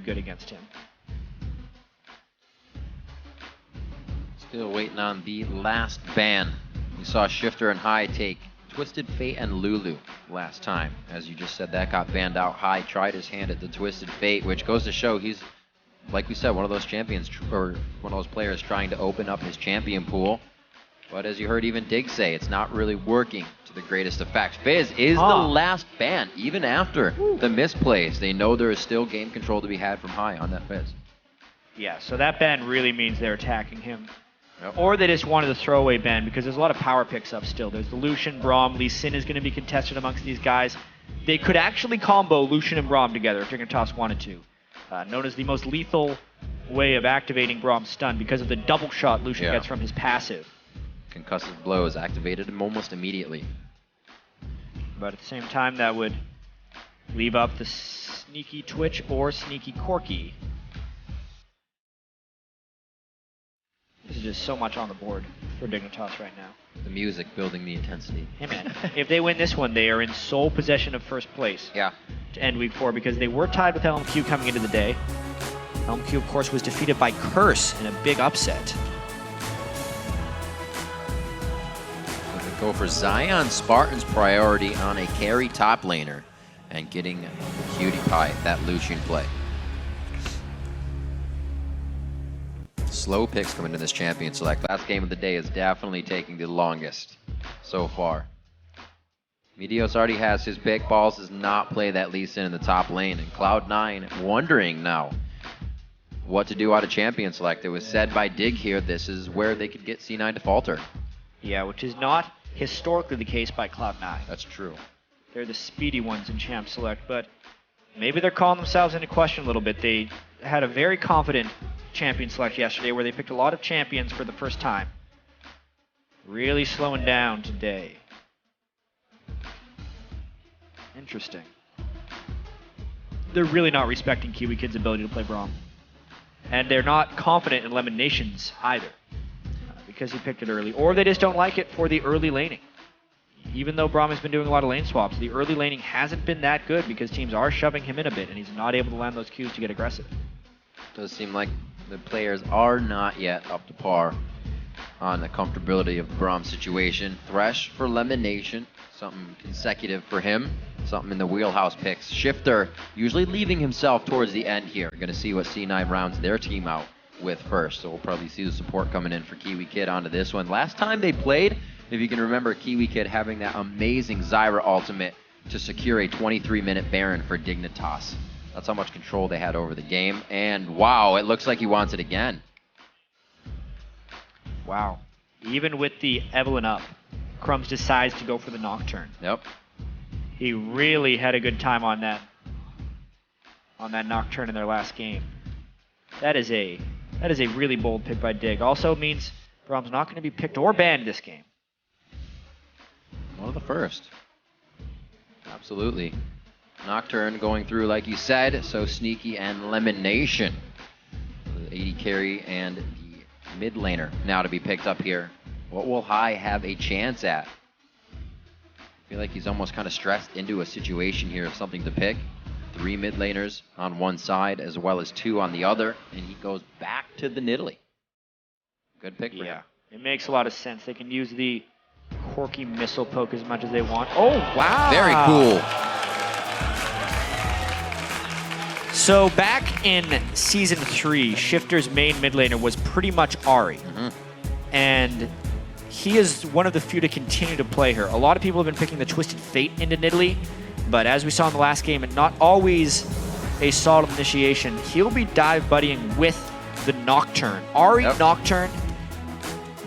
good against him. Still waiting on the last ban. We saw Shifter and High take Twisted Fate and Lulu last time. As you just said, that got banned out. High tried his hand at the Twisted Fate, which goes to show he's, like we said, one of those champions, or one of those players trying to open up his champion pool. But as you heard even Dig say, it's not really working to the greatest effect. Fizz is the last ban, even after the misplays. They know there is still game control to be had from High on that Fizz. Yeah, so that ban really means they're attacking him. Yep. Or they just wanted to throw away ban, because there's a lot of power picks up still. There's the Lucian, Braum, Lee Sin is going to be contested amongst these guys. They could actually combo Lucian and Braum together if Dignitas wanted to. Known as the most lethal way of activating Braum's stun because of the double shot Lucian gets from his passive. Concussive blows activated him almost immediately. But at the same time, that would leave up the Sneaky Twitch or Sneaky Corky. This is just so much on the board for Dignitas right now. The music building the intensity. Hey man, if they win this one, they are in sole possession of first place. Yeah. To end week 4, because they were tied with LMQ coming into the day. LMQ, of course, was defeated by Curse in a big upset. Go for Zion Spartan's priority on a carry top laner and getting Cutie Pie, that Lucian play. Slow picks coming to this champion select. Last game of the day is definitely taking the longest so far. Meteos already has his pick. Balls does not play that Lee Sin in the top lane. And Cloud9 wondering now what to do out of champion select. It was said by Dig here, this is where they could get C9 to falter. Yeah, which is not historically the case by Cloud9. That's true. They're the speedy ones in champ select, but maybe they're calling themselves into question a little bit. They had a very confident champion select yesterday where they picked a lot of champions for the first time. Really slowing down today. Interesting. They're really not respecting Kiwi Kid's ability to play Braum. And they're not confident in Lemon Nation's either, because he picked it early. Or they just don't like it for the early laning. Even though Braum has been doing a lot of lane swaps, the early laning hasn't been that good because teams are shoving him in a bit and he's not able to land those Qs to get aggressive. Does seem like the players are not yet up to par on the comfortability of the Braum situation. Thresh for Lemon Nation, something consecutive for him, something in the wheelhouse picks. Shifter usually leaving himself towards the end here. Going to see what C9 rounds their team out with first. So we'll probably see the support coming in for Kiwi Kid onto this one. Last time they played, if you can remember, Kiwi Kid having that amazing Zyra ultimate to secure a 23-minute Baron for Dignitas. That's how much control they had over the game. And wow, it looks like he wants it again. Wow. Even with the Evelyn up, Crumbs decides to go for the Nocturne. Yep. He really had a good time on that Nocturne in their last game. That is a really bold pick by Dig. Also means Braum's not going to be picked or banned this game. One of the first. Absolutely. Nocturne going through, like you said, so Sneaky and Lemon Nation. The AD carry and the mid laner now to be picked up here. What will High have a chance at? I feel like he's almost kind of stressed into a situation here of something to pick. 3 mid laners on one side as well as 2 on the other, and he goes back to the Nidalee. Good pick for him. It makes a lot of sense. They can use the Corky missile poke as much as they want. Oh, wow! Very cool. So back in Season 3, Shifter's main mid laner was pretty much Ahri. And he is one of the few to continue to play her. A lot of people have been picking the Twisted Fate into Nidalee, but as we saw in the last game, and not always a solid initiation, he'll be dive buddying with the Nocturne. Ahri Nocturne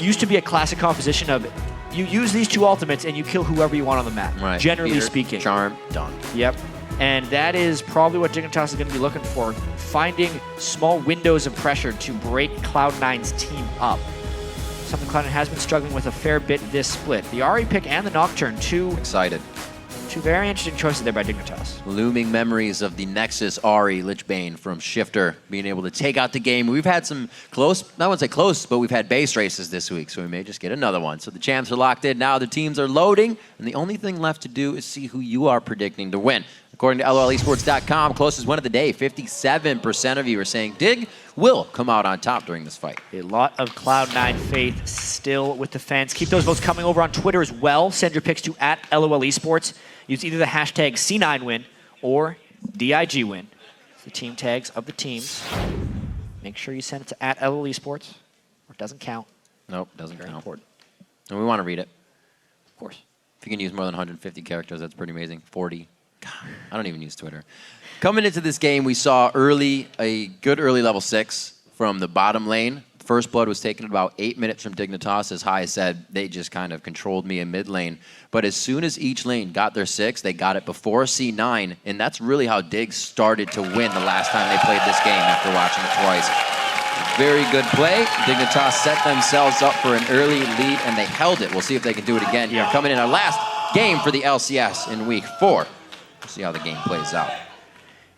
used to be a classic composition of you use these 2 ultimates and you kill whoever you want on the map, generally speaking. Charm, done. Yep. And that is probably what Dignitas is going to be looking for, finding small windows of pressure to break Cloud9's team up. Something Cloud9 has been struggling with a fair bit this split. The Ahri pick and the Nocturne, two very interesting choices there by Dignitas. Looming memories of the Nexus Ahri Lichbane from Shifter being able to take out the game. We've had some close, I wouldn't say close, but we've had base races this week, so we may just get another one. So the champs are locked in now, the teams are loading, and the only thing left to do is see who you are predicting to win. According to LOLesports.com, closest win of the day, 57% of you are saying Dig will come out on top during this fight. A lot of Cloud9 faith still with the fans. Keep those votes coming over on Twitter as well. Send your picks to @LOLesports. Use either the hashtag C9win or DIGwin. It's the team tags of the teams. Make sure you send it to @LOLesports, or it doesn't count. Nope, doesn't Very count. important. And we want to read it. Of course. If you can use more than 150 characters, that's pretty amazing. 40. God, I don't even use Twitter. Coming into this game, we saw a good early level 6 from the bottom lane. First blood was taken about 8 minutes from Dignitas. As Hai said, they just kind of controlled me in mid lane. But as soon as each lane got their 6, they got it before C9, and that's really how Dig started to win the last time they played this game after watching it twice. Very good play. Dignitas set themselves up for an early lead, and they held it. We'll see if they can do it again here. Coming in our last game for the LCS in week 4. We'll see how the game plays out.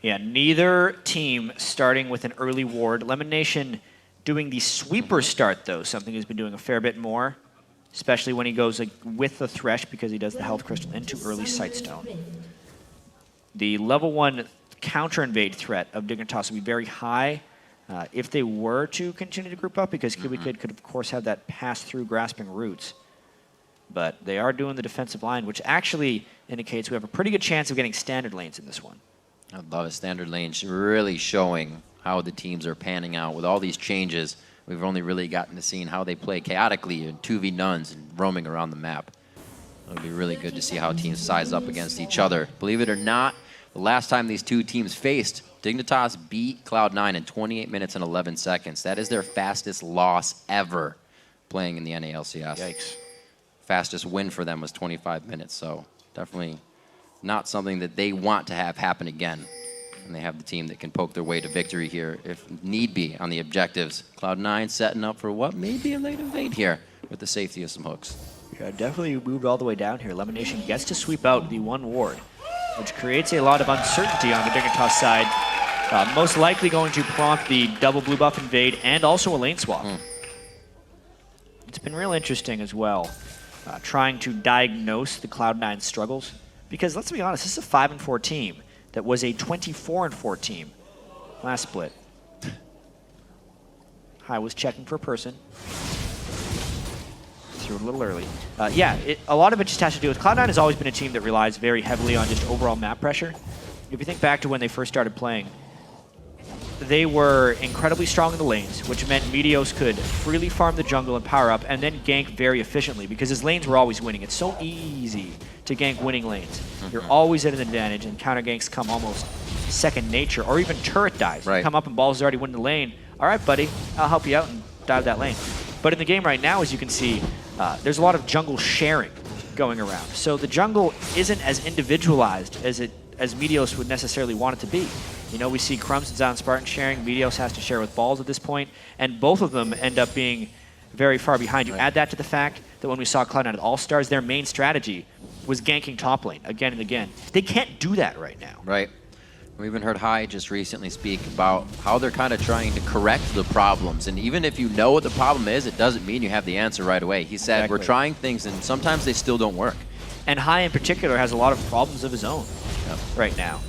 Yeah, neither team starting with an early ward. Lemon Nation doing the sweeper start, though, something he's been doing a fair bit more, especially when he goes with the Thresh because he does the Health Crystal into early Sightstone. The level 1 counter invade threat of Dignitas will be very high if they were to continue to group up, because Cubic Kid could, of course, have that pass-through grasping roots. But they are doing the defensive line, which actually indicates we have a pretty good chance of getting standard lanes in this one. I love it. Standard lane really showing how the teams are panning out. With all these changes, we've only really gotten to see how they play chaotically in 2v nuns and roaming around the map. It'll be really good to see how teams size up against each other. Believe it or not, the last time these two teams faced, Dignitas beat Cloud9 in 28 minutes and 11 seconds. That is their fastest loss ever playing in the NALCS. Yikes. Fastest win for them was 25 minutes, so definitely not something that they want to have happen again. And they have the team that can poke their way to victory here if need be on the objectives. Cloud9 setting up for what may be a late invade here with the safety of some hooks. Yeah, definitely moved all the way down here. Lemon Nation gets to sweep out the 1 ward, which creates a lot of uncertainty on the Dignitas side. Most likely going to prompt the double blue buff invade and also a lane swap. It's been real interesting as well, trying to diagnose the Cloud9 struggles. Because let's be honest, this is a 5-4 team that was a 24-4 team last split. I was checking for a person. Threw it a little early. Yeah, a lot of it just has to do with Cloud9 has always been a team that relies very heavily on just overall map pressure. If you think back to when they first started playing, they were incredibly strong in the lanes, which meant Meteos could freely farm the jungle and power up and then gank very efficiently because his lanes were always winning. It's so easy to gank winning lanes. You're always at an advantage, and counter ganks come almost second nature, or even turret dives. Right. Come up and Ball's already winning the lane. All right, buddy, I'll help you out and dive that lane. But in the game right now, as you can see, there's a lot of jungle sharing going around. So the jungle isn't as individualized as Meteos would necessarily want it to be. You know, we see Crumbs and Zion Spartan sharing. Meteos has to share with Balls at this point, and both of them end up being very far behind. You add that to the fact that when we saw Cloud9 at All-Stars, their main strategy was ganking top lane again and again. They can't do that right now. Right. We even heard Hai just recently speak about how they're kind of trying to correct the problems. And even if you know what the problem is, it doesn't mean you have the answer right away. He said, we're trying things, and sometimes they still don't work. And Hai in particular has a lot of problems of his own right now.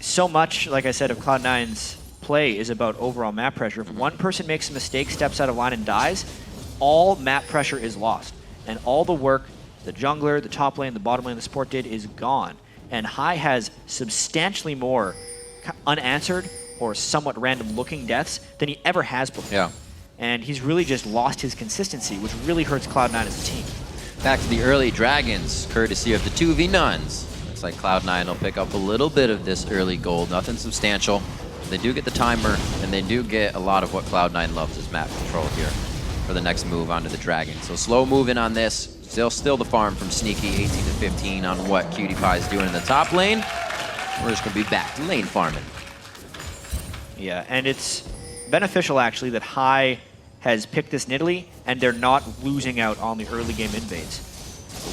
So much, like I said, of Cloud9's play is about overall map pressure. If one person makes a mistake, steps out of line and dies, all map pressure is lost. And all the work the jungler, the top lane, the bottom lane, the support did is gone. And Hai has substantially more unanswered or somewhat random looking deaths than he ever has before. Yeah. And he's really just lost his consistency, which really hurts Cloud9 as a team. Back to the early Dragons, courtesy of the 2v nuns. Looks like Cloud9 will pick up a little bit of this early gold, nothing substantial. They do get the timer, and they do get a lot of what Cloud9 loves is map control here for the next move onto the Dragon. So slow moving on this. Still the farm from Sneaky, 18 to 15 on what Cutie Pie is doing in the top lane. We're just going to be back to lane farming. Yeah, and it's beneficial actually that Hai has picked this Nidalee and they're not losing out on the early game invades.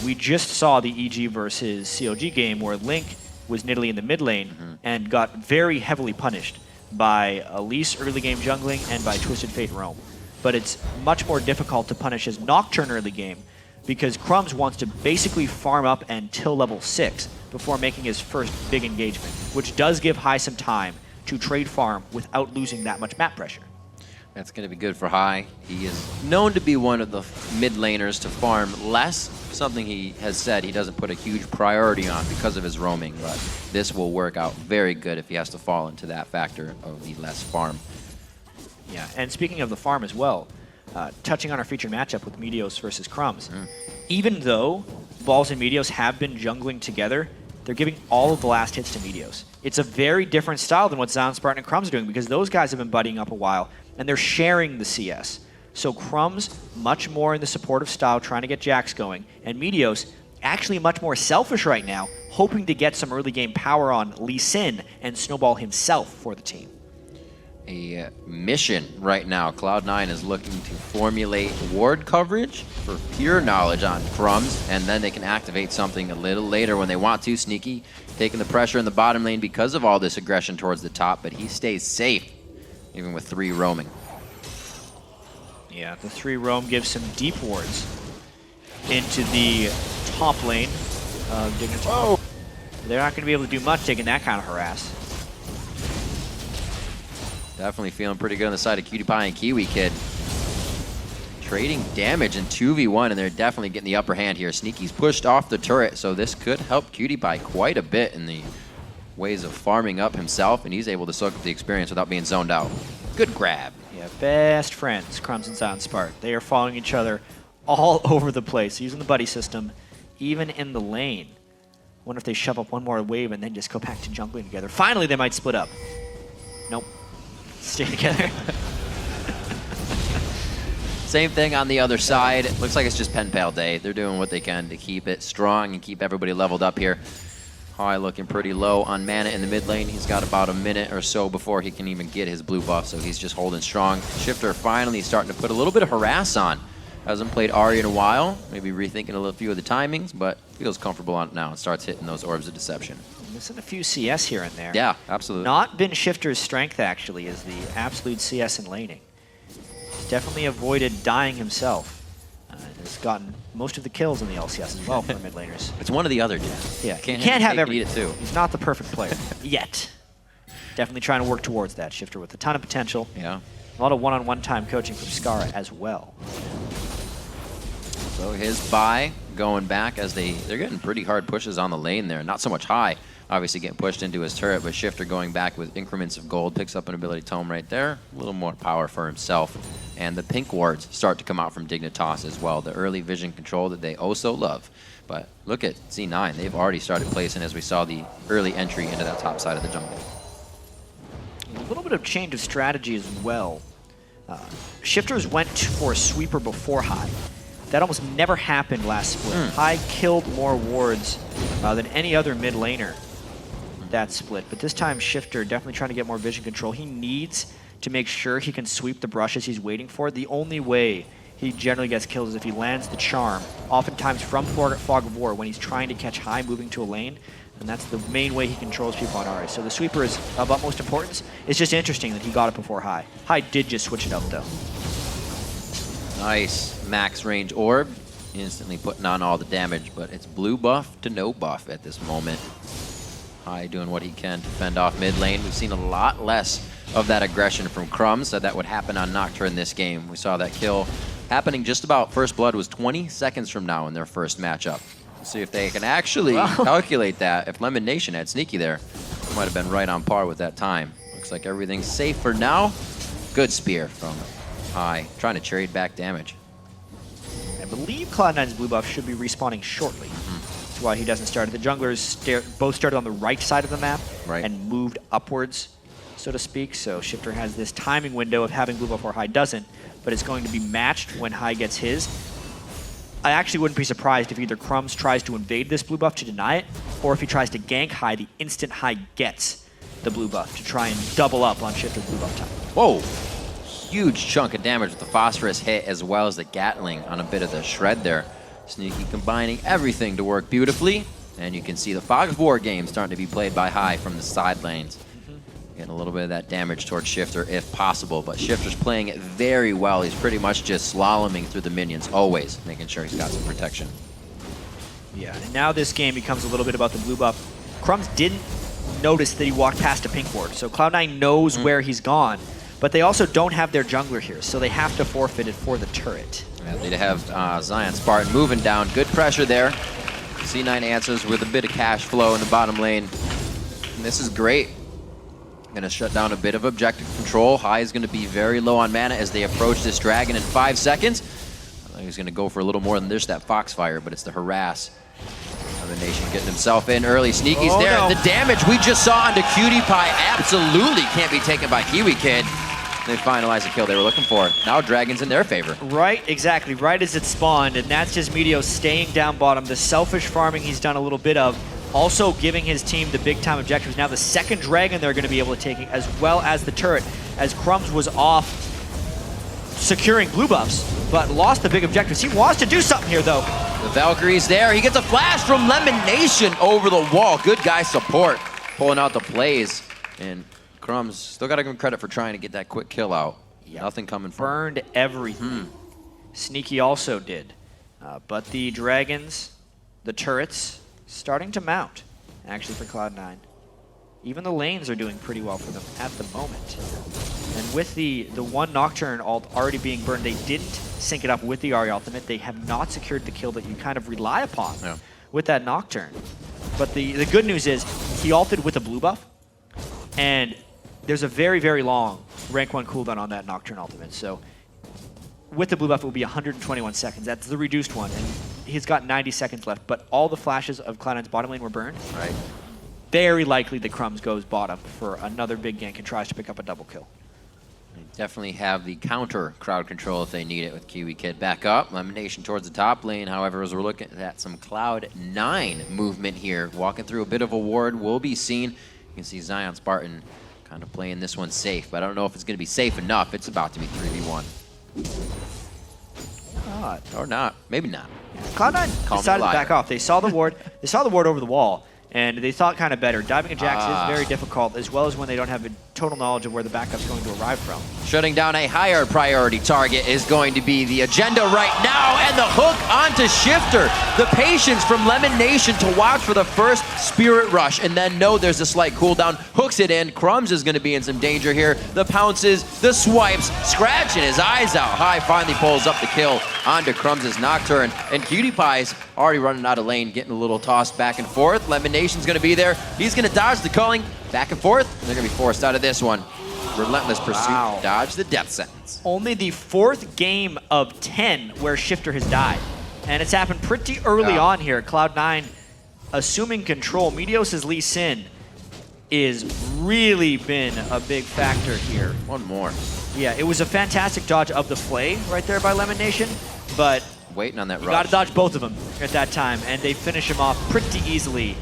We just saw the EG versus COG game where Link was Nidalee in the mid lane and got very heavily punished by Elise early game jungling and by Twisted Fate Roam. But it's much more difficult to punish his Nocturne early game because Crumbs wants to basically farm up until level 6 before making his first big engagement, which does give High some time to trade farm without losing that much map pressure. That's going to be good for High. He is known to be one of the mid laners to farm less, something he has said he doesn't put a huge priority on because of his roaming, but this will work out very good if he has to fall into that factor of the less farm. Yeah, and speaking of the farm as well, touching on our featured matchup with Meteos versus Crumbs, even though Balls and Meteos have been jungling together, they're giving all of the last hits to Meteos. It's a very different style than what Zion Spartan and Crumbs are doing because those guys have been buddying up a while and they're sharing the CS. So Crumbs, much more in the supportive style, trying to get Jax going, and Meteos, actually much more selfish right now, hoping to get some early game power on Lee Sin and Snowball himself for the team. A mission right now. Cloud9 is looking to formulate ward coverage for pure knowledge on Crumbs, and then they can activate something a little later when they want to. Sneaky taking the pressure in the bottom lane because of all this aggression towards the top, but he stays safe, even with 3 roaming. Yeah, the 3 roam gives some deep wards into the top lane of Dignitas. Oh. They're not going to be able to do much taking that kind of harass. Definitely feeling pretty good on the side of Cutie Pie and Kiwi Kid. Trading damage in 2v1, and they're definitely getting the upper hand here. Sneaky's pushed off the turret, so this could help Cutie Pie quite a bit in the ways of farming up himself, and he's able to soak up the experience without being zoned out. Good grab. Yeah, best friends, Crumbs and Zion Spartan. They are following each other all over the place, using the buddy system, even in the lane. Wonder if they shove up one more wave and then just go back to jungling together. Finally, they might split up. Nope. Stay together. Same thing on the other side. It looks like it's just Pen Pal Day. They're doing what they can to keep it strong and keep everybody leveled up here. High looking pretty low on mana in the mid lane. He's got about a minute or so before he can even get his blue buff, so he's just holding strong. Shifter finally starting to put a little bit of harass on. Hasn't played Ahri in a while, maybe rethinking a few of the timings, but feels comfortable on it now and starts hitting those orbs of deception. Missing a few CS here and there. Yeah, absolutely. Not been Shifter's strength, actually, is the absolute CS and laning. He's definitely avoided dying himself. Has gotten most of the kills in the LCS as well for mid laners. It's one or the other, Jeff. Yeah, Can't have every. Need it too. He's not the perfect player yet. Definitely trying to work towards that. Shifter with a ton of potential. Yeah. A lot of one-on-one time coaching from Skara as well. So his buy going back as they're getting pretty hard pushes on the lane there. Not so much High, obviously getting pushed into his turret, but Shifter going back with increments of gold, picks up an ability tome right there. A little more power for himself. And the pink wards start to come out from Dignitas as well. The early vision control that they oh so love. But look at C9. They've already started placing as we saw the early entry into that top side of the jungle. A little bit of change of strategy as well. Shifters went for a sweeper before High. That almost never happened last split. High killed more wards than any other mid laner that split. But this time Shifter definitely trying to get more vision control. He needs to make sure he can sweep the brushes he's waiting for. The only way he generally gets kills is if he lands the charm, oftentimes from Fog of War when he's trying to catch High moving to a lane. And that's the main way he controls people on Ahri. So the sweeper is of utmost importance. It's just interesting that he got it before High. High did just switch it up though. Nice max range orb, instantly putting on all the damage, but it's blue buff to no buff at this moment. High doing what he can to fend off mid lane. We've seen a lot less of that aggression from Crumbs, so that would happen on Nocturne in this game. We saw that kill happening just about first blood was 20 seconds from now in their first matchup. Let's see if they can actually calculate that. If Lemon Nation had Sneaky there, it might have been right on par with that time. Looks like everything's safe for now. Good spear from High, trying to trade back damage. I believe Cloud9's blue buff should be respawning shortly. That's why he doesn't start. The junglers both started on the right side of the map and moved upwards, so to speak. So Shifter has this timing window of having blue buff or High doesn't, but it's going to be matched when High gets his. I actually wouldn't be surprised if either Crumbs tries to invade this blue buff to deny it, or if he tries to gank High the instant High gets the blue buff to try and double up on Shifter's blue buff time. Whoa! Huge chunk of damage with the phosphorus hit as well as the Gatling on a bit of the shred there. Sneaky combining everything to work beautifully, and you can see the Fog of War game starting to be played by High from the side lanes. Getting a little bit of that damage towards Shifter if possible, but Shifter's playing it very well. He's pretty much just slaloming through the minions, always making sure he's got some protection. Yeah, and now this game becomes a little bit about the blue buff. Crumbs didn't notice that he walked past a pink ward, so Cloud9 knows where he's gone, but they also don't have their jungler here, so they have to forfeit it for the turret. Yeah, they have Zion Spartan moving down. Good pressure there. C9 answers with a bit of cash flow in the bottom lane. And this is great. Going to shut down a bit of objective control. High is going to be very low on mana as they approach this dragon in 5 seconds. I think he's going to go for a little more than this, that Foxfire, but it's the harass. The Nation getting himself in early. Sneaky's there. No. The damage we just saw onto Cutie Pie absolutely can't be taken by Kiwi Kid. They finalize the kill they were looking for. Now Dragon's in their favor. Right, exactly. Right as it spawned, and that's just Meteos staying down bottom. The selfish farming he's done a little bit of, also giving his team the big-time objectives. Now the second dragon they're going to be able to take, as well as the turret, as Crumbs was off securing blue buffs, but lost the big objectives. He wants to do something here, though. The Valkyrie's there. He gets a flash from Lemon Nation over the wall. Good guy support, pulling out the plays. And Crumbs still got to give him credit for trying to get that quick kill out. Yep. Nothing coming from Burned everything. Sneaky also did. But the dragons, the turrets, starting to mount, actually, for Cloud9. Even the lanes are doing pretty well for them at the moment. And with the one Nocturne ult already being burned, they didn't sync it up with the Ahri ultimate. They have not secured the kill that you kind of rely upon with that Nocturne. But the good news is he ulted with a blue buff, and there's a very, very long rank 1 cooldown on that Nocturne ultimate. So with the blue buff, it will be 121 seconds. That's the reduced one, and he's got 90 seconds left. But all the flashes of Cloud9's bottom lane were burned. Right. Very likely that Crumbs goes bottom for another big gank and tries to pick up a double kill. They definitely have the counter crowd control if they need it with Kiwi Kid back up. Lemon Nation towards the top lane, however, as we're looking at some Cloud9 movement here. Walking through a bit of a ward will be seen. You can see Zion Spartan kind of playing this one safe, but I don't know if it's going to be safe enough. It's about to be 3v1. Or not. Maybe not. Cloud9 decided to back off. They saw the ward. They saw the ward over the wall, and they thought kind of better. Diving a Jax is very difficult, as well as when they don't have a total knowledge of where the backup's going to arrive from. Shutting down a higher priority target is going to be the agenda right now, and the hook onto Shifter. The patience from Lemon Nation to watch for the first Spirit Rush, and then know there's a slight cooldown. Hooks it in. Crumbs is going to be in some danger here. The pounces, the swipes, scratching his eyes out. High finally pulls up the kill onto Crumbs' Nocturne, and Cutie Pie's already running out of lane, getting a little tossed back and forth. Lemon Nation's going to be there. He's going to dodge the culling back and forth. They're going to be forced out of this one. Relentless pursuit. Wow. Dodge the death sentence. Only the 4th game of 10 where Shifter has died. And it's happened pretty early on here. Cloud9 assuming control. Meteos' Lee Sin is really been a big factor here. One more. Yeah, it was a fantastic dodge of the Flay right there by Lemon Nation, but waiting on that rush. you got to dodge both of them at that time, and they finish him off pretty easily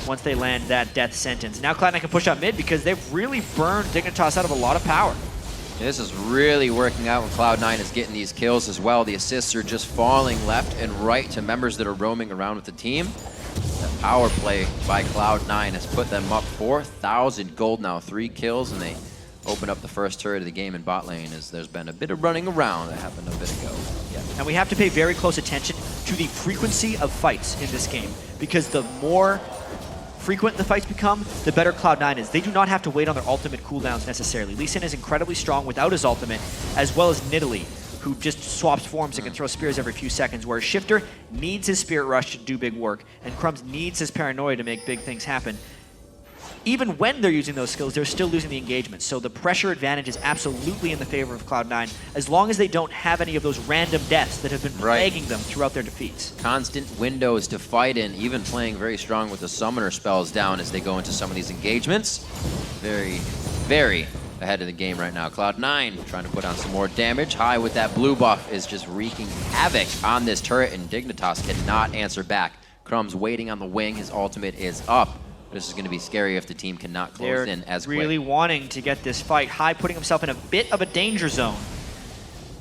once they land that death sentence. Now Cloud9 can push out mid because they've really burned Dignitas out of a lot of power. This is really working out when Cloud9 is getting these kills as well. The assists are just falling left and right to members that are roaming around with the team. That power play by Cloud9 has put them up 4,000 gold now, 3 kills, and they open up the first turret of the game in bot lane as there's been a bit of running around that happened a bit ago. Yeah. And we have to pay very close attention to the frequency of fights in this game, because the more frequent the fights become, the better Cloud9 is. They do not have to wait on their ultimate cooldowns necessarily. Lee Sin is incredibly strong without his ultimate, as well as Nidalee, who just swaps forms and can throw spears every few seconds, whereas Shifter needs his Spirit Rush to do big work, and Crumbs needs his Paranoia to make big things happen. Even when they're using those skills, they're still losing the engagement. So the pressure advantage is absolutely in the favor of Cloud9, as long as they don't have any of those random deaths that have been plaguing them throughout their defeats. Constant windows to fight in, even playing very strong with the summoner spells down as they go into some of these engagements. Very, very ahead of the game right now. Cloud9 trying to put on some more damage. High with that blue buff is just wreaking havoc on this turret, and Dignitas cannot answer back. Crumbs waiting on the wing. His ultimate is up. This is going to be scary if the team cannot close in as quick. Really wanting to get this fight. High putting himself in a bit of a danger zone.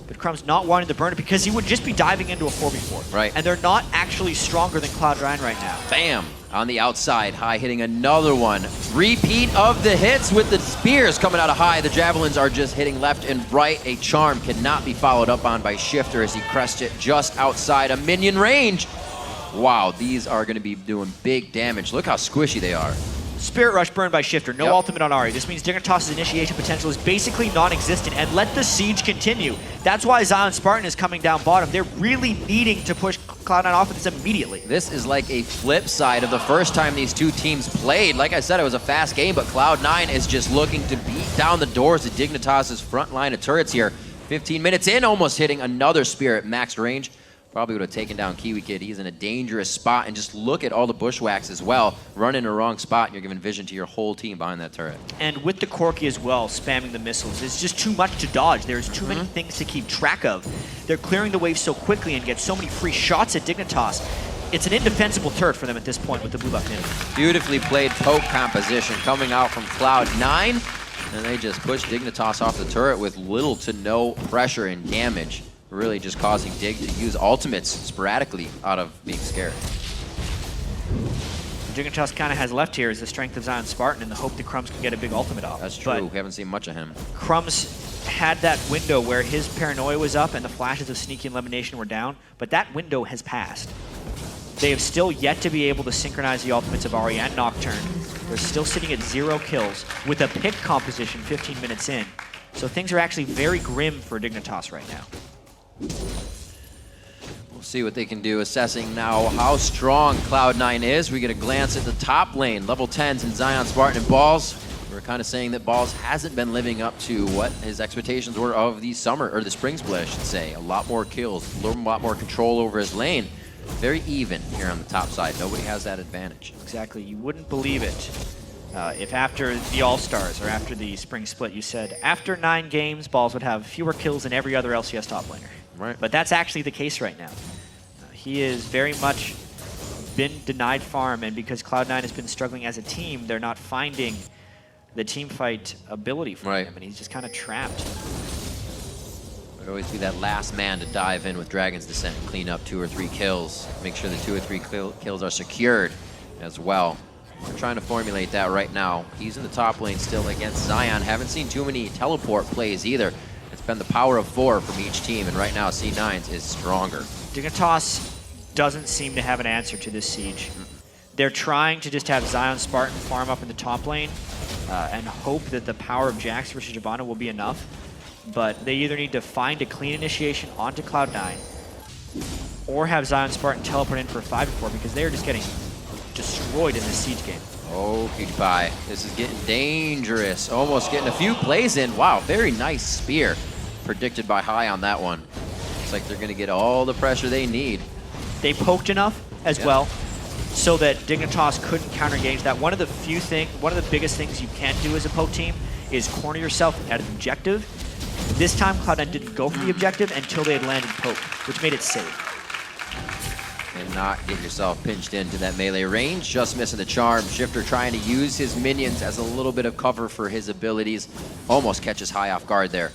But Crumbs not wanting to burn it because he would just be diving into a 4v4. Right. And they're not actually stronger than Cloud9 right now. Bam! On the outside, High hitting another one. Repeat of the hits with the spears coming out of High. The javelins are just hitting left and right. A charm cannot be followed up on by Shifter as he crests it just outside a minion range. Wow, these are going to be doing big damage. Look how squishy they are. Spirit Rush burned by Shifter, no Yep. ultimate on Ahri. This means Dignitas' initiation potential is basically non-existent, and let the siege continue. That's why Zion Spartan is coming down bottom. They're really needing to push Cloud9 off of this immediately. This is like a flip side of the first time these two teams played. Like I said, it was a fast game, but Cloud9 is just looking to beat down the doors of Dignitas' front line of turrets here. 15 minutes in, almost hitting another spear at max range. Probably would have taken down Kiwi Kid. He's in a dangerous spot, and just look at all the bushwhacks as well. Run in the wrong spot, and you're giving vision to your whole team behind that turret. And with the Corki as well, spamming the missiles, it's just too much to dodge. There's too many things to keep track of. They're clearing the wave so quickly and get so many free shots at Dignitas. It's an indefensible turret for them at this point with the blue buff ninja. Beautifully played poke composition coming out from Cloud9, and they just push Dignitas off the turret with little to no pressure and damage. Really just causing Dig to use ultimates sporadically out of being scared. Dignitas kind of has left here is the strength of Zion Spartan and the hope that Crumbs can get a big ultimate off. That's true. But We haven't seen much of him. Crumbs had that window where his paranoia was up and the flashes of Sneaky and Elimination were down, but that window has passed. They have still yet to be able to synchronize the ultimates of Ahri and Nocturne. They're still sitting at 0 kills with a pick composition 15 minutes in. So things are actually very grim for Dignitas right now. We'll see what they can do, assessing now how strong Cloud9 is. We get a glance at the top lane, level 10s and Zion Spartan and Balls. We're kind of saying that Balls hasn't been living up to what his expectations were of the summer, or the spring split, I should say. A lot more kills, a lot more control over his lane. Very even here on the top side. Nobody has that advantage. Exactly. You wouldn't believe it if after the All-Stars or after the spring split you said after 9 games, Balls would have fewer kills than every other LCS top laner. Right. But that's actually the case right now. He is very much been denied farm, and because Cloud9 has been struggling as a team, they're not finding the team fight ability for him, and he's just kind of trapped. Would always be that last man to dive in with Dragon's Descent and clean up 2 or 3 kills. Make sure the 2 or 3 kills are secured as well. We're trying to formulate that right now. He's in the top lane still against Zion. Haven't seen too many teleport plays either. It's been the power of 4 from each team, and right now C9's is stronger. Dignitas doesn't seem to have an answer to this siege. They're trying to just have Zion Spartan farm up in the top lane and hope that the power of Jax versus Shyvana will be enough. But they either need to find a clean initiation onto Cloud9 or have Zion Spartan teleport in for a 5v4 because they're just getting destroyed in this siege game. Oh, PewDiePie, this is getting dangerous. Almost getting a few plays in. Wow, very nice spear predicted by High on that one. Looks like they're going to get all the pressure they need. They poked enough as well so that Dignitas couldn't counter-engage that. One of the biggest things you can't do as a poke team is corner yourself at an objective. This time, Cloud9 didn't go for the objective until they had landed poke, which made it safe. And not get yourself pinched into that melee range. Just missing the charm. Shifter trying to use his minions as a little bit of cover for his abilities. Almost catches High off guard there.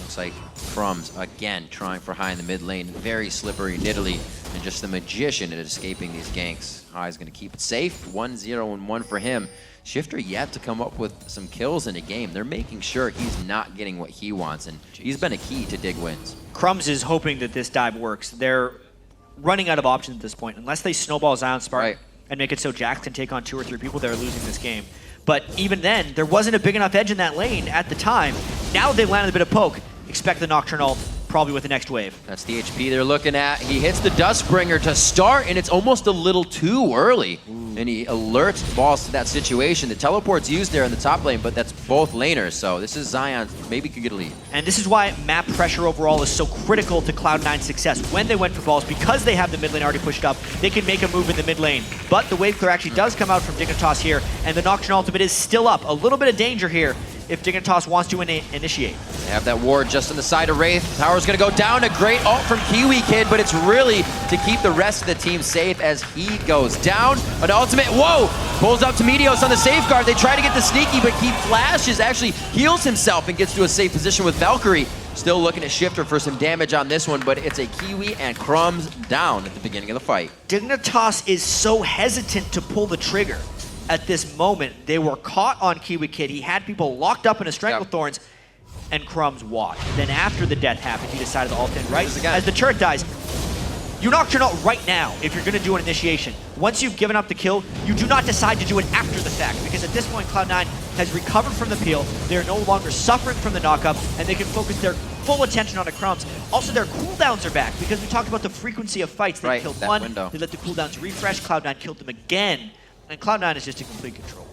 Looks like Crumbs again trying for High in the mid lane. Very slippery, niddly, and just the magician at escaping these ganks. High's going to keep it safe. 1-0 and 1 for him. Shifter yet to come up with some kills in a game. They're making sure he's not getting what he wants, and he's been a key to Dig wins. Crumbs is hoping that this dive works. They're running out of options at this point. Unless they snowball Zion Spartan and make it so Jax can take on 2 or 3 people, they're losing this game. But even then, there wasn't a big enough edge in that lane at the time. Now they've landed a bit of poke. Expect the Nocturne ult probably with the next wave. That's the HP they're looking at. He hits the Dustbringer to start, and it's almost a little too early. And he alerts Balls to that situation. The teleport's used there in the top lane, but that's both laners, so this is Zion. Maybe could get a lead. And this is why map pressure overall is so critical to Cloud9's success. When they went for Balls, because they have the mid lane already pushed up, they can make a move in the mid lane. But the wave clear actually does come out from Dignitas here, and the Nocturne ultimate is still up. A little bit of danger here if Dignitas wants to initiate. They have that ward just on the side of Wraith. Tower's gonna go down. A great ult from Kiwi Kid, but it's really to keep the rest of the team safe as he goes down. An ultimate, whoa! Pulls up to Meteos on the safeguard. They try to get the sneaky, but he flashes, actually heals himself and gets to a safe position with Valkyrie. Still looking at Shifter for some damage on this one, but it's a Kiwi and Crumbs down at the beginning of the fight. Dignitas is so hesitant to pull the trigger at this moment. They were caught on Kiwi Kid. He had people locked up in a Stranglethorns, and Crumbs watched. Then after the death happened, he decided to ult in right as the turret dies. You knock your ult right now if you're going to do an initiation. Once you've given up the kill, you do not decide to do it after the fact, because at this point, Cloud9 has recovered from the peel. They're no longer suffering from the knockup, and they can focus their full attention on the Crumbs. Also, their cooldowns are back, because we talked about the frequency of fights. They killed one, they let the cooldowns refresh, Cloud9 killed them again, and Cloud9 is just in complete control.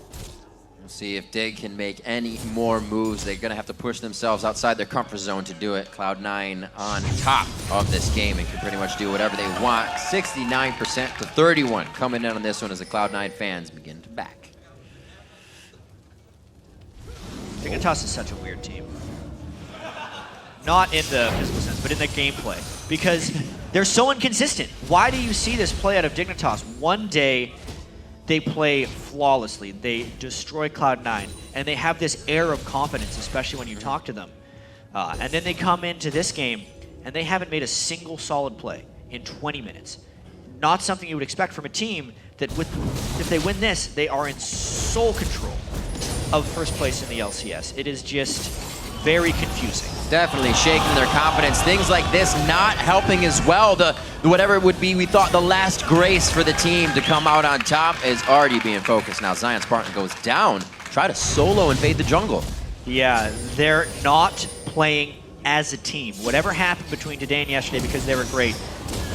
We'll see if Dig can make any more moves. They're going to have to push themselves outside their comfort zone to do it. Cloud9 on top of this game and can pretty much do whatever they want. 69% to 31 coming in on this one as the Cloud9 fans begin to back. Dignitas is such a weird team. Not in the physical sense, but in the gameplay. Because they're so inconsistent. Why do you see this play out of Dignitas? One day, they play flawlessly. They destroy Cloud9, and they have this air of confidence, especially when you talk to them. And then they come into this game, and they haven't made a single solid play in 20 minutes. Not something you would expect from a team that, if they win this, they are in sole control of first place in the LCS. It is just very confusing. Definitely shaking their confidence. Things like this not helping as well. Whatever it would be, we thought the last grace for the team to come out on top is already being focused. Now Zion Spartan goes down, try to solo invade the jungle. Yeah, they're not playing as a team. Whatever happened between today and yesterday, because they were great,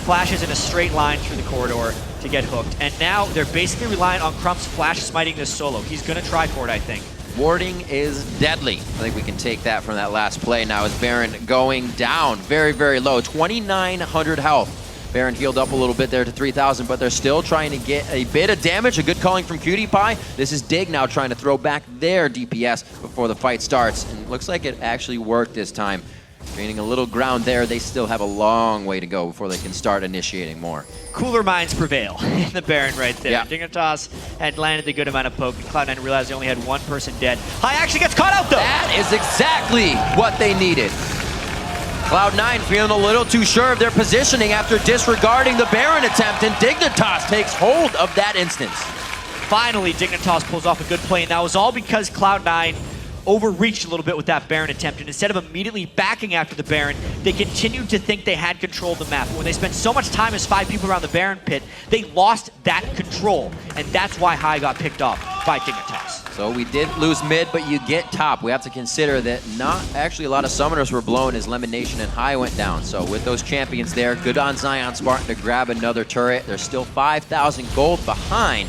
flashes in a straight line through the corridor to get hooked. And now they're basically relying on Crumb's flash smiting this solo. He's gonna try for it, I think. Warding is deadly. I think we can take that from that last play. Now as Baron going down very, very low, 2,900 health. Baron healed up a little bit there to 3,000, but they're still trying to get a bit of damage. A good calling from Cutie Pie. This is Dig now trying to throw back their DPS before the fight starts. And it looks like it actually worked this time. Gaining a little ground there. They still have a long way to go before they can start initiating more. Cooler minds prevail in the Baron right there. Yeah. Dignitas had landed a good amount of poke, and Cloud9 realized they only had one person dead. High actually gets caught out though! That is exactly what they needed. Cloud9 feeling a little too sure of their positioning after disregarding the Baron attempt, and Dignitas takes hold of that instance. Finally, Dignitas pulls off a good play, and that was all because Cloud9 overreached a little bit with that Baron attempt, and instead of immediately backing after the Baron, they continued to think they had control of the map. When they spent so much time as 5 people around the Baron pit, they lost that control, and that's why High got picked off by Dignitas. So we did lose mid, but you get top. We have to consider that not actually a lot of summoners were blown as Lemonation and High went down. So with those champions there, good on Zion Spartan to grab another turret. They're still 5,000 gold behind,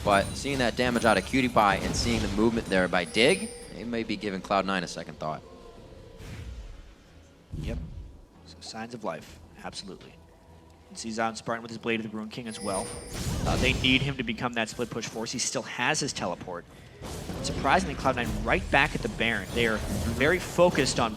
but seeing that damage out of Cutie Pie and seeing the movement there by Dig, they may be giving Cloud9 a second thought. Yep. So signs of life, absolutely. You can see Zion Spartan with his Blade of the Ruin King as well. They need him to become that split push force. He still has his teleport. Surprisingly, Cloud9 right back at the Baron. They are very focused on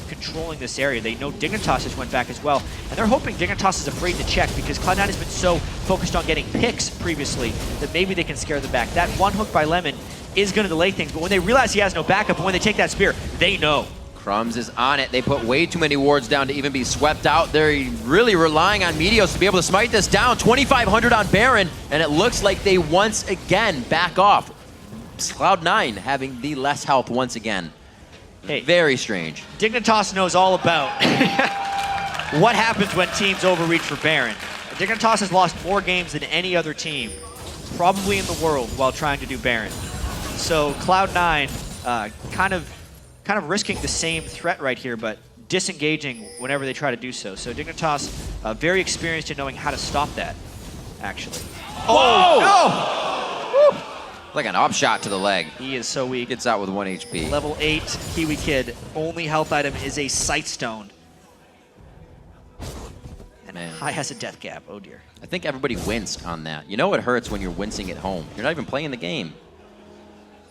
controlling this area. They know Dignitas just went back as well, and they're hoping Dignitas is afraid to check because Cloud9 has been so focused on getting picks previously that maybe they can scare them back. That one hook by Lemon is going to delay things, but when they realize he has no backup, and when they take that spear, they know. Crumbs is on it. They put way too many wards down to even be swept out. They're really relying on Meteos to be able to smite this down. 2,500 on Baron, and it looks like they once again back off. Cloud9 having the less health once again. Hey, very strange. Dignitas knows all about what happens when teams overreach for Baron. Dignitas has lost more games than any other team, probably in the world, while trying to do Baron. So Cloud9 kind of risking the same threat right here, but disengaging whenever they try to do so. So Dignitas very experienced in knowing how to stop that, actually. Oh! No! Woo! Like an up shot to the leg. He is so weak. Gets out with 1 HP. Level 8 Kiwi Kid. Only health item is a Sight Stone. And High has a death gap. Oh dear. I think everybody winced on that. You know it hurts when you're wincing at home. You're not even playing the game.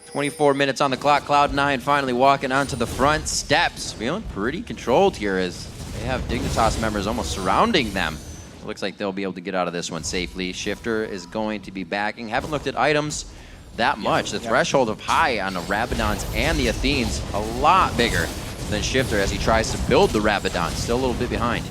24 minutes on the clock. Cloud9 finally walking onto the front steps. Feeling pretty controlled here as they have Dignitas members almost surrounding them. It looks like they'll be able to get out of this one safely. Shifter is going to be backing. Haven't looked at items that much. The threshold of High on the Rabadons and the Athenes, a lot bigger Then Shifter, as he tries to build the Rabadon, still a little bit behind.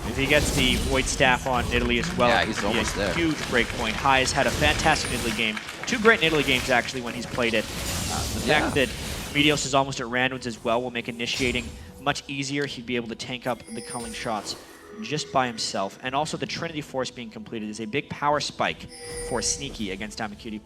If he gets the Void Staff on Italy as well, Yeah, he's almost there. Huge break point. Hai has had a fantastic Italy game. 2 great Italy games, actually, when he's played it. The fact that Meteos is almost at randoms as well will make initiating much easier. He'd be able to tank up the culling shots just by himself. And also the Trinity Force being completed is a big power spike for Sneaky against Damacutie.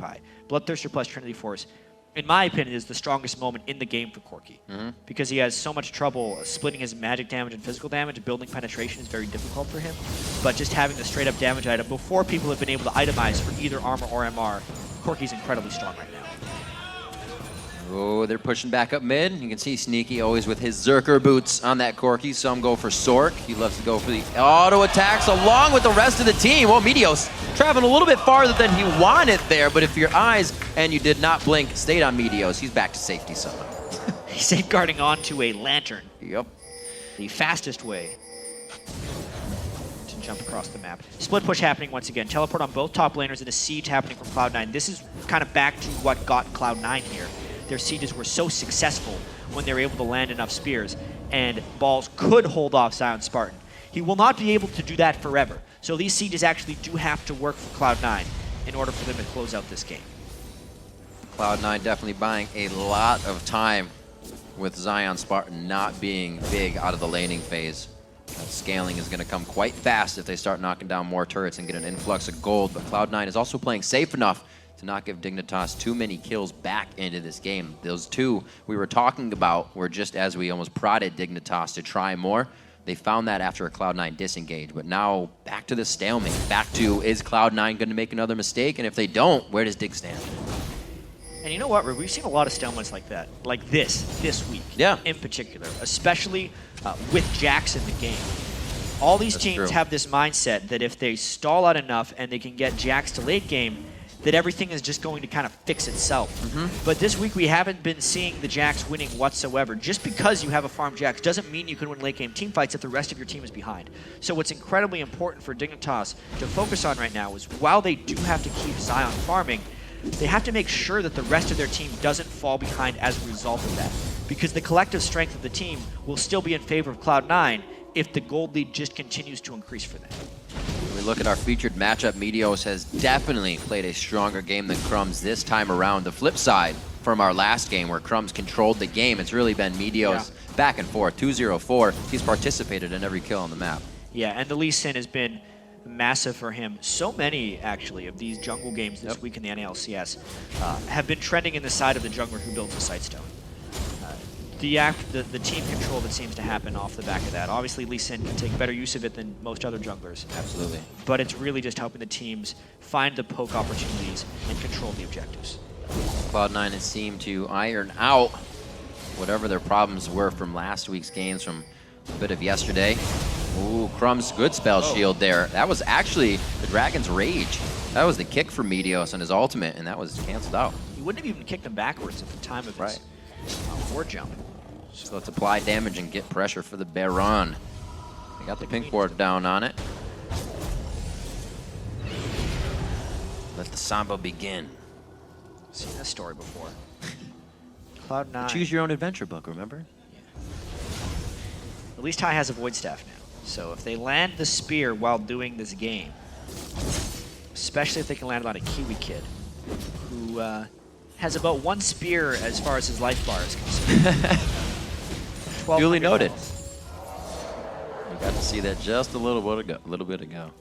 Bloodthirster plus Trinity Force, in my opinion, is the strongest moment in the game for Corki. Because he has so much trouble splitting his magic damage and physical damage. Building penetration is very difficult for him. But just having the straight up damage item before people have been able to itemize for either armor or MR, Corki's incredibly strong right now. Oh, they're pushing back up mid. You can see Sneaky always with his Zerker boots on that Corki. Some go for Sork. He loves to go for the auto attacks along with the rest of the team. Well, Meteos traveling a little bit farther than he wanted there, but if your eyes, and you did not blink, stayed on Meteos, he's back to safety somehow. He's safeguarding onto a lantern. Yep. The fastest way to jump across the map. Split push happening once again. Teleport on both top laners and a siege happening from Cloud9. This is kind of back to what got Cloud9 here. Their sieges were so successful when they were able to land enough spears, and Balls could hold off Zion Spartan. He will not be able to do that forever. So these sieges actually do have to work for Cloud9 in order for them to close out this game. Cloud9 definitely buying a lot of time with Zion Spartan not being big out of the laning phase. That scaling is going to come quite fast if they start knocking down more turrets and get an influx of gold, but Cloud9 is also playing safe enough to not give Dignitas too many kills back into this game. Those 2 we were talking about were just as we almost prodded Dignitas to try more. They found that after a Cloud9 disengage, but now back to the stalemate. Back to, is Cloud9 going to make another mistake? And if they don't, where does Dig stand? And you know what, Rick? We've seen a lot of stalemates like that, like this week in particular, especially with Jax in the game. All these teams have this mindset that if they stall out enough and they can get Jax to late game, that everything is just going to kind of fix itself. But this week we haven't been seeing the Jax winning whatsoever. Just because you have a farm Jax doesn't mean you can win late game team fights if the rest of your team is behind. So what's incredibly important for Dignitas to focus on right now is while they do have to keep Zion farming, they have to make sure that the rest of their team doesn't fall behind as a result of that. Because the collective strength of the team will still be in favor of Cloud9 if the gold lead just continues to increase for them. When we look at our featured matchup, Meteos has definitely played a stronger game than Crumbs this time around. The flip side from our last game where Crumbs controlled the game, it's really been Meteos back and forth. 2-0-4, he's participated in every kill on the map. Yeah, and the Lee Sin has been massive for him. So many, actually, of these jungle games this week in the NALCS have been trending in the side of the jungler who builds a Sightstone. The team control that seems to happen off the back of that. Obviously, Lee Sin can take better use of it than most other junglers. Absolutely. But it's really just helping the teams find the poke opportunities and control the objectives. Cloud9 has seemed to iron out whatever their problems were from last week's games, from a bit of yesterday. Ooh, Crumbs, good spell shield there. That was actually the Dragon's Rage. That was the kick for Meteos on his ultimate, and that was canceled out. He wouldn't have even kicked him backwards at the time of his forward jump. So let's apply damage and get pressure for the Baron. They got the pink ward down on it. Let the Samba begin. Seen this story before. Cloud9. Choose your own adventure book, remember? Yeah. At least Hai has a Void Staff now. So if they land the spear while doing this game, especially if they can land it on a Kiwi kid, who has about 1 spear as far as his life bar is concerned. Duly noted. You got to see that just a little bit ago.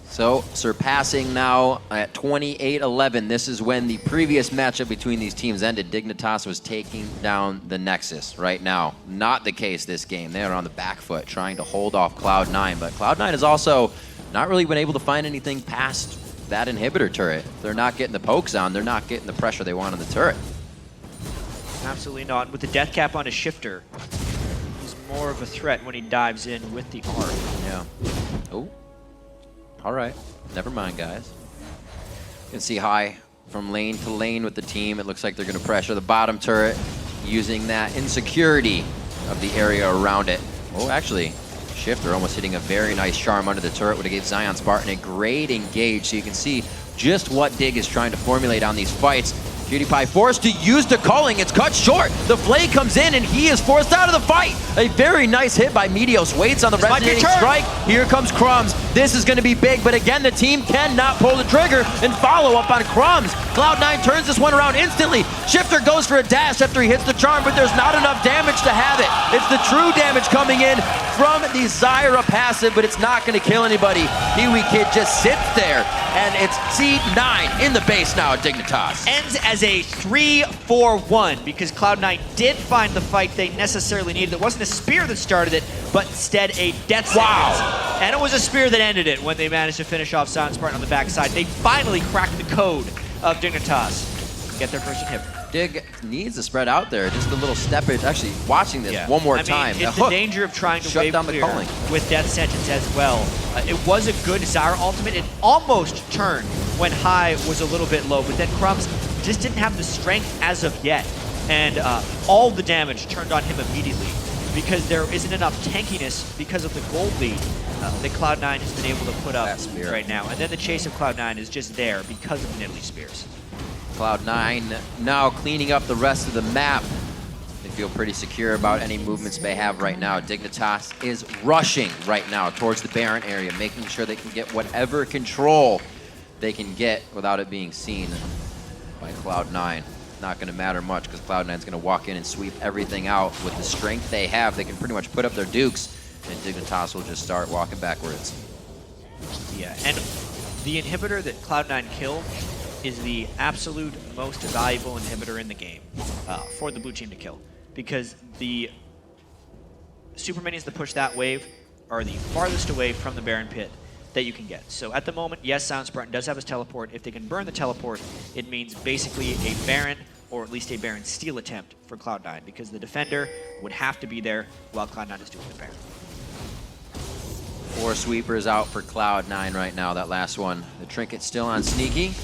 So, surpassing now at 28-11. This is when the previous matchup between these teams ended. Dignitas was taking down the Nexus right now. Not the case this game. They are on the back foot trying to hold off Cloud9. But Cloud9 has also not really been able to find anything past that inhibitor turret. They're not getting the pokes on. They're not getting the pressure they want on the turret. Absolutely not. With the death cap on his shifter, he's more of a threat when he dives in with the arc. Yeah. Oh. All right. Never mind, guys. You can see Hai from lane to lane with the team. It looks like they're going to pressure the bottom turret using that insecurity of the area around it. Oh, actually, Shifter almost hitting a very nice charm under the turret would have gave Zion Spartan a great engage. So you can see just what Dig is trying to formulate on these fights. PewDiePie forced to use the culling. It's cut short. The Flay comes in and he is forced out of the fight. A very nice hit by Meteos. Waits on the resonating strike. Here comes Crumbs. This is going to be big, but again, the team cannot pull the trigger and follow up on Crumbs. Cloud9 turns this one around instantly. Shifter goes for a dash after he hits the charm, but there's not enough damage to have it. It's the true damage coming in from the Zyra passive, but it's not going to kill anybody. Kiwi Kid just sits there, and it's C9 in the base now at Dignitas. Ends as a 3-4-1 because Cloud9 did find the fight they necessarily needed. It wasn't a spear that started it, but instead a death sentence. Wow. And it was a spear that ended it when they managed to finish off Silent Spartan on the backside. They finally cracked the code of Dignitas. Get their first inhibitor. Dig needs to spread out there. Just a little steppage. Actually, watching this one more time. It's the danger of trying to wave clear with Death Sentence as well. It was a good Zyra ultimate. It almost turned when High was a little bit low, but then Crumbs just didn't have the strength as of yet. And all the damage turned on him immediately because there isn't enough tankiness because of the gold lead that Cloud9 has been able to put up right now. And then the chase of Cloud9 is just there because of the Nidalee Spears. Cloud9 now cleaning up the rest of the map. They feel pretty secure about any movements they have right now. Dignitas is rushing right now towards the Baron area, making sure they can get whatever control they can get without it being seen by Cloud9. Not going to matter much because Cloud9 is going to walk in and sweep everything out with the strength they have. They can pretty much put up their dukes, and Dignitas will just start walking backwards. Yeah, and the inhibitor that Cloud9 killed is the absolute most valuable inhibitor in the game for the blue team to kill. Because the super minions that push that wave are the farthest away from the Baron pit that you can get. So at the moment, yes, Silent Spartan does have his teleport. If they can burn the teleport, it means basically a Baron, or at least a Baron steal attempt for Cloud9, because the defender would have to be there while Cloud9 is doing the Baron. 4 sweepers out for Cloud9 right now, that last one. The trinket still on Sneaky.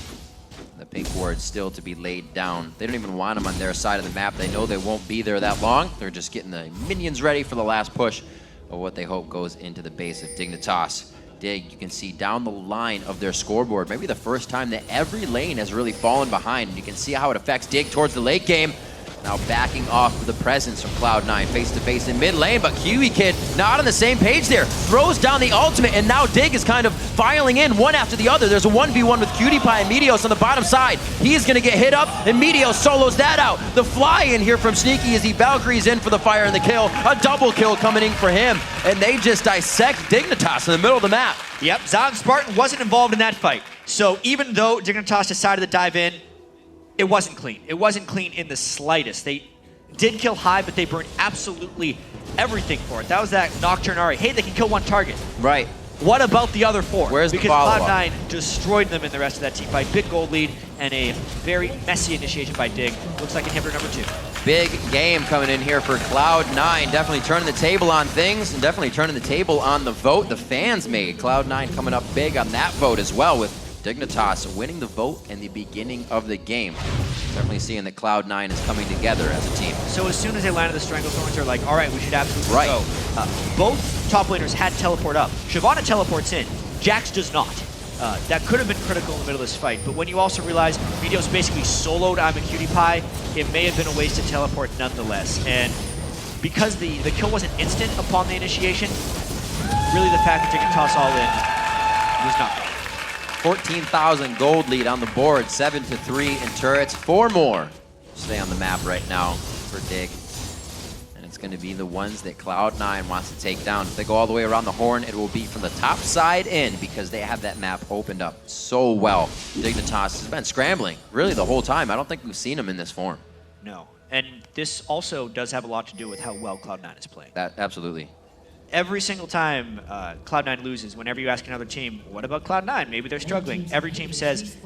The pink ward still to be laid down. They don't even want them on their side of the map. They know they won't be there that long. They're just getting the minions ready for the last push of what they hope goes into the base of Dignitas. Dig, you can see down the line of their scoreboard, maybe the first time that every lane has really fallen behind. And you can see how it affects Dig towards the late game. Now backing off with the presence from Cloud9 face-to-face in mid lane, but Kiwi Kid not on the same page there. Throws down the ultimate, and now Dig is kind of filing in one after the other. There's a 1v1 with PewDiePie and Meteos on the bottom side. He is going to get hit up, and Meteos solos that out. The fly in here from Sneaky as he Valkyries in for the fire and the kill. A double kill coming in for him, and they just dissect Dignitas in the middle of the map. Yep, Silent Spartan wasn't involved in that fight. So even though Dignitas decided to dive in, it wasn't clean. It wasn't clean in the slightest. They did kill High, but they burned absolutely everything for it. That was that Nocturne Ari. Hey, they can kill one target. Right. What about the other 4? Where's the because follow-up? Cloud9 destroyed them in the rest of that team fight. Big gold lead and a very messy initiation by Dig. Looks like inhibitor number 2. Big game coming in here for Cloud9. Definitely turning the table on things and definitely turning the table on the vote the fans made. Cloud9 coming up big on that vote as well, with Dignitas winning the vote in the beginning of the game. Certainly seeing that Cloud9 is coming together as a team. So as soon as they landed the Stranglethorns, they're like, all right, we should absolutely go. Both top laners had teleport up. Shyvana teleports in. Jax does not. That could have been critical in the middle of this fight, but when you also realize Meteos basically soloed I'm a Cutie Pie, it may have been a wasted teleport nonetheless. And because the kill wasn't instant upon the initiation, really the fact that Dignitas all in was not good. 14,000 gold lead on the board, 7-3 in turrets. 4 more stay on the map right now for Dig. And it's going to be the ones that Cloud9 wants to take down. If they go all the way around the horn, it will be from the top side in because they have that map opened up so well. Dignitas has been scrambling really the whole time. I don't think we've seen him in this form. No. And this also does have a lot to do with how well Cloud9 is playing. That absolutely. Every single time Cloud9 loses, whenever you ask another team, what about Cloud9? Maybe they're struggling. Every team says,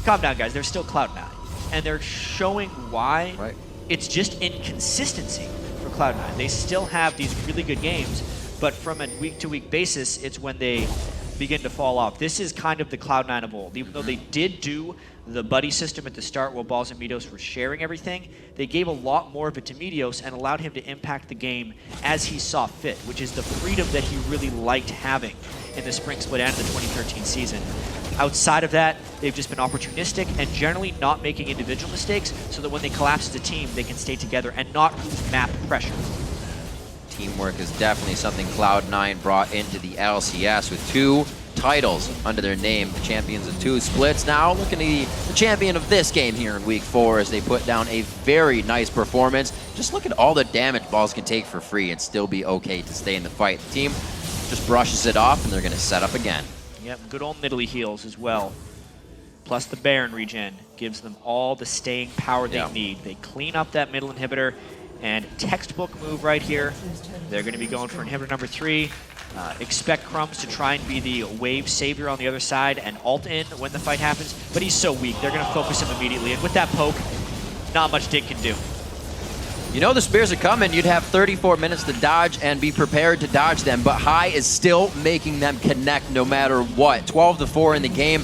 calm down, guys. They're still Cloud9. And they're showing why. Right. It's just inconsistency for Cloud9. They still have these really good games, but from a week-to-week basis, it's when they begin to fall off. This is kind of the Cloud9 of old. Even though they did do the buddy system at the start while Balls and Meteos were sharing everything, they gave a lot more of it to Meteos and allowed him to impact the game as he saw fit, which is the freedom that he really liked having in the spring split and the 2013 season. Outside of that, they've just been opportunistic and generally not making individual mistakes so that when they collapse as a team, they can stay together and not lose map pressure. Teamwork is definitely something Cloud9 brought into the LCS with 2 titles under their name, the champions of 2 splits. Now looking to be the champion of this game here in week 4 as they put down a very nice performance. Just look at all the damage balls can take for free and still be okay to stay in the fight. The team just brushes it off and they're going to set up again. Yep, good old Nidalee heals as well. Plus the Baron regen gives them all the staying power they need. They clean up that middle inhibitor, and textbook move right here. They're going to be going for inhibitor number 3. Expect Crumbs to try and be the wave savior on the other side and ult in when the fight happens, but he's so weak. They're going to focus him immediately, and with that poke, not much Dig can do. You know the spears are coming. You'd have 34 minutes to dodge and be prepared to dodge them, but High is still making them connect no matter what. 12-4 in the game.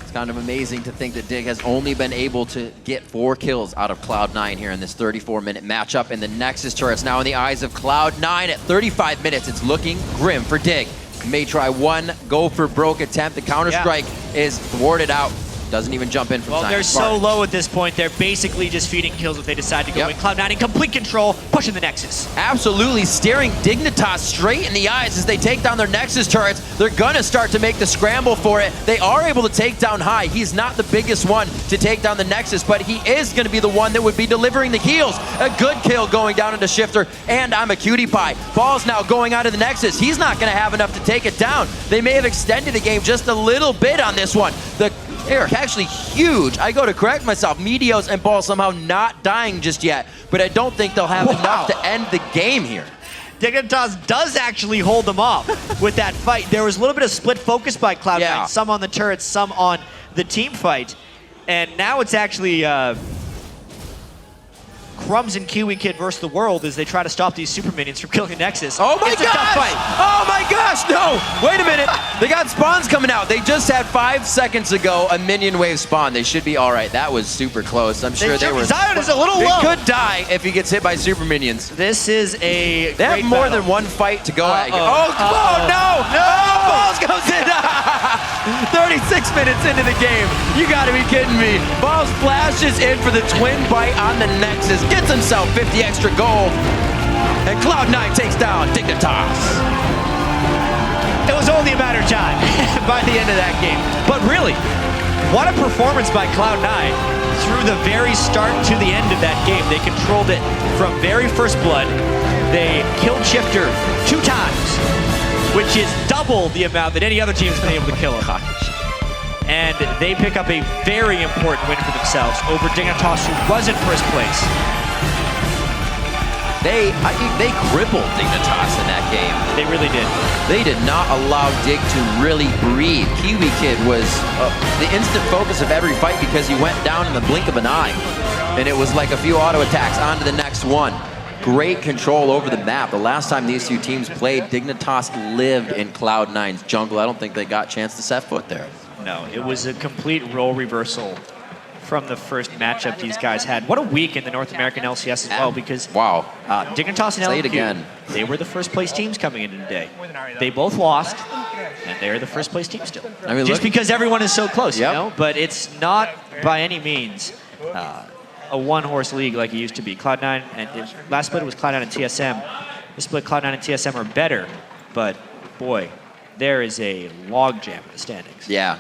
It's kind of amazing to think that Dig has only been able to get 4 kills out of Cloud9 here in this 34-minute matchup, and the Nexus turret's now in the eyes of Cloud9 at 35 minutes. It's looking grim for Dig. May try one go for broke attempt. The counter-strike is thwarted out. Doesn't even jump in from Well, they're so low at this point, they're basically just feeding kills if they decide to go in. Cloud9 in complete control, pushing the Nexus. Absolutely staring Dignitas straight in the eyes as they take down their Nexus turrets. They're gonna start to make the scramble for it. They are able to take down High. He's not the biggest one to take down the Nexus, but he is gonna be the one that would be delivering the heals. A good kill going down into Shifter, and I'm a cutie pie. Ball's now going out of the Nexus. He's not gonna have enough to take it down. They may have extended the game just a little bit on this one. Eric, actually huge. I go to correct myself. Meteos and Ball somehow not dying just yet, but I don't think they'll have enough to end the game here. Dignitas does actually hold them off with that fight. There was a little bit of split focus by Cloud9, some on the turrets, some on the team fight, and now it's actually Crumbs and Kiwi Kid versus the world as they try to stop these super minions from killing the Nexus. Oh my gosh! It's a tough fight. Oh my gosh, no! Wait a minute. They got spawns coming out. They just had 5 seconds ago a minion wave spawn. They should be all right. That was super close. I'm sure they were. Zion is a little low. low. He could die if he gets hit by super minions. This is a They have more than one fight to go at. Oh, no! No! Balls goes in! 36 minutes into the game. You gotta be kidding me. Balls flashes in for the twin bite on the Nexus. Gets himself 50 extra gold. And Cloud9 takes down Dignitas. It was only a matter of time by the end of that game. But really, what a performance by Cloud9 through the very start to the end of that game. They controlled it from very first blood. They killed Shifter 2 times, which is double the amount that any other team has been able to kill him. And they pick up a very important win for themselves over Dignitas, who was in first place. I think they crippled Dignitas in that game. They really did. They did not allow Dig to really breathe. Kiwi Kid was the instant focus of every fight because he went down in the blink of an eye. And it was like a few auto attacks on to the next one. Great control over the map. The last time these two teams played, Dignitas lived in Cloud9's jungle. I don't think they got a chance to set foot there. No, it was a complete role reversal from the first matchup these guys had. What a week in the North American LCS as well, because Dignitas and LQ, they were the first place teams coming in today. They both lost, and they're the first place team still. I mean, just because everyone is so close, you know? But it's not by any means a one-horse league like it used to be. Cloud9, and last split it was Cloud9 and TSM. This split, Cloud9 and TSM are better, but boy, there is a logjam in the standings. Yeah.